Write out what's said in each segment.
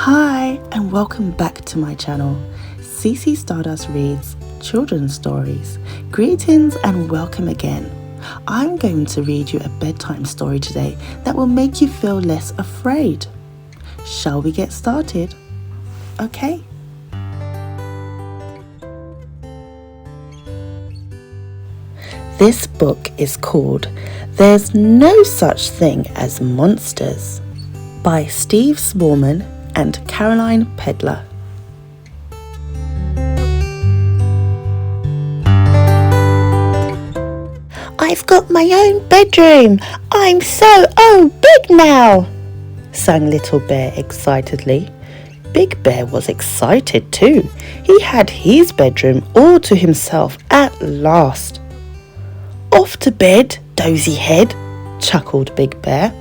Hi and welcome back to my channel. CC Stardust reads children's stories. Greetings and welcome again. I'm going to read you a bedtime story today that will make you feel less afraid. Shall we get started? Okay. This book is called There's No Such Thing as Monsters by Steve Smallman and Caroline Pedler. I've got my own bedroom. I'm so big now, sang Little Bear excitedly. Big Bear was excited too. He had his bedroom all to himself at last. Off to bed, dozy head, chuckled Big Bear.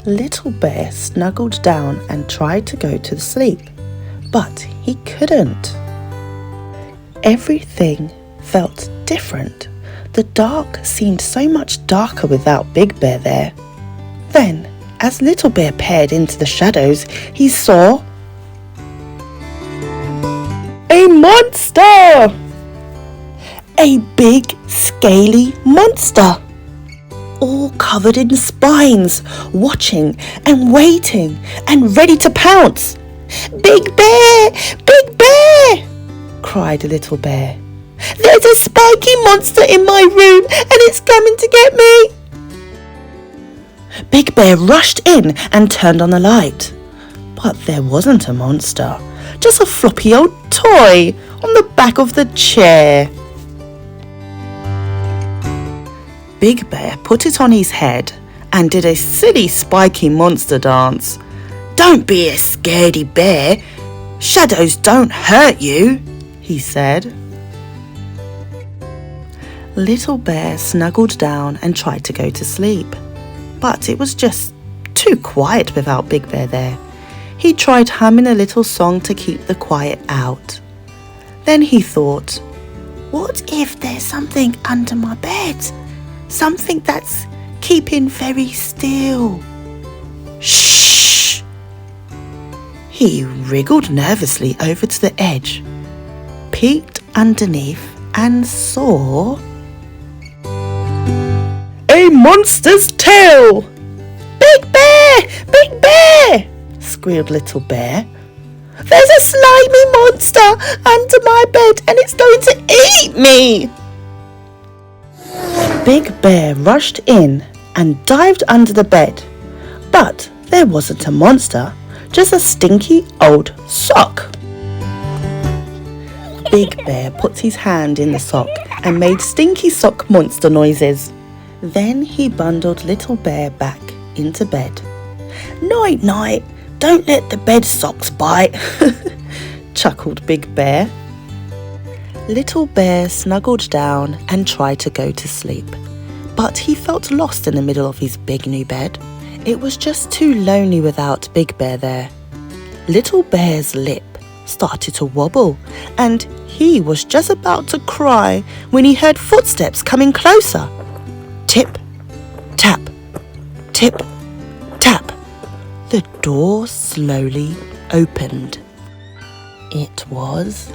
Little Bear snuggled down and tried to go to sleep, but he couldn't. Everything felt different. The dark seemed so much darker without Big Bear there. Then, as Little Bear peered into the shadows, he saw a monster! A big, scaly monster! All covered in spines, watching and waiting and ready to pounce. Big Bear! Big Bear! cried Little Bear. There's a spiky monster in my room and it's coming to get me! Big Bear rushed in and turned on the light. But there wasn't a monster, just a floppy old toy on the back of the chair. Big Bear put it on his head and did a silly spiky monster dance. Don't be a scaredy bear. Shadows don't hurt you, he said. Little Bear snuggled down and tried to go to sleep, but it was just too quiet without Big Bear there. He tried humming a little song to keep the quiet out. Then he thought, what if there's something under my bed? Something that's keeping very still. Shh! He wriggled nervously over to the edge, peeked underneath and saw a monster's tail! Big Bear! Big Bear! Squealed Little Bear. There's a slimy monster under my bed and it's going to eat me! Big Bear rushed in and dived under the bed, but there wasn't a monster, just a stinky old sock. Big Bear put his hand in the sock and made stinky sock monster noises. Then he bundled Little Bear back into bed. Night, night, don't let the bed socks bite, chuckled Big Bear. Little Bear snuggled down and tried to go to sleep, but he felt lost in the middle of his big new bed. It was just too lonely without Big Bear there. Little Bear's lip started to wobble, and he was just about to cry when he heard footsteps coming closer. Tip, tap, tip, tap. The door slowly opened. It was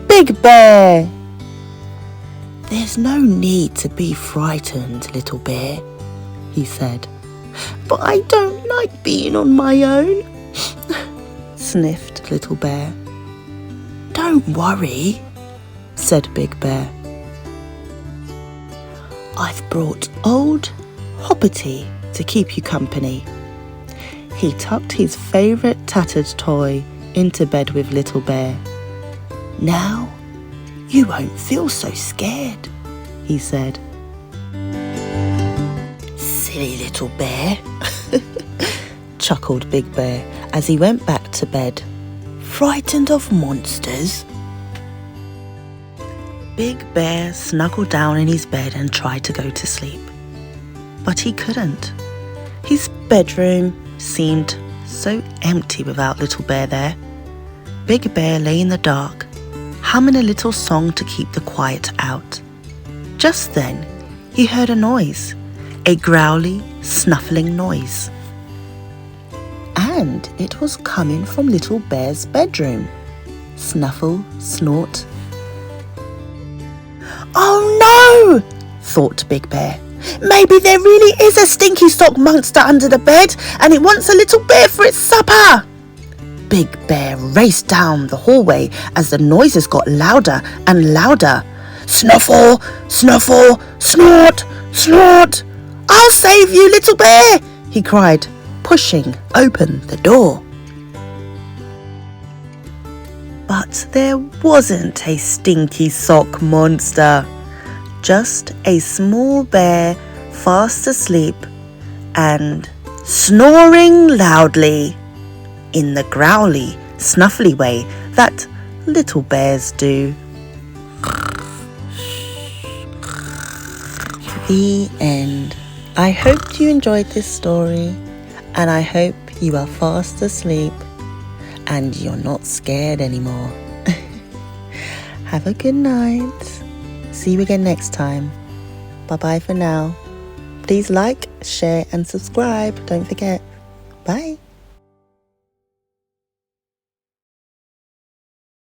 Big Bear! There's no need to be frightened, Little Bear, he said. But I don't like being on my own, sniffed Little Bear. Don't worry, said Big Bear. I've brought old Hoppity to keep you company. He tucked his favourite tattered toy into bed with Little Bear. Now you won't feel so scared, he said. Silly Little Bear, chuckled Big Bear as he went back to bed. Frightened of monsters? Big Bear snuggled down in his bed and tried to go to sleep, but he couldn't. His bedroom seemed so empty without Little Bear there. Big Bear lay in the dark, humming a little song to keep the quiet out. Just then, he heard a noise, a growly, snuffling noise. and it was coming from Little Bear's bedroom. Snuffle, snort. "Oh no!" thought Big Bear. "Maybe there really is a stinky sock monster under the bed and it wants a little bear for its supper." Big Bear raced down the hallway as the noises got louder and louder. "Snuffle, snuffle, snort, snort! I'll save you, Little Bear!" he cried, pushing open the door. But there wasn't a stinky sock monster, just a small bear fast asleep and snoring loudly in the growly, snuffly way that little bears do. The end. I hope you enjoyed this story, and I hope you are fast asleep and you're not scared anymore. Have a good night. See you again next time. Bye-bye for now. Please like, share and subscribe. Don't forget. Bye.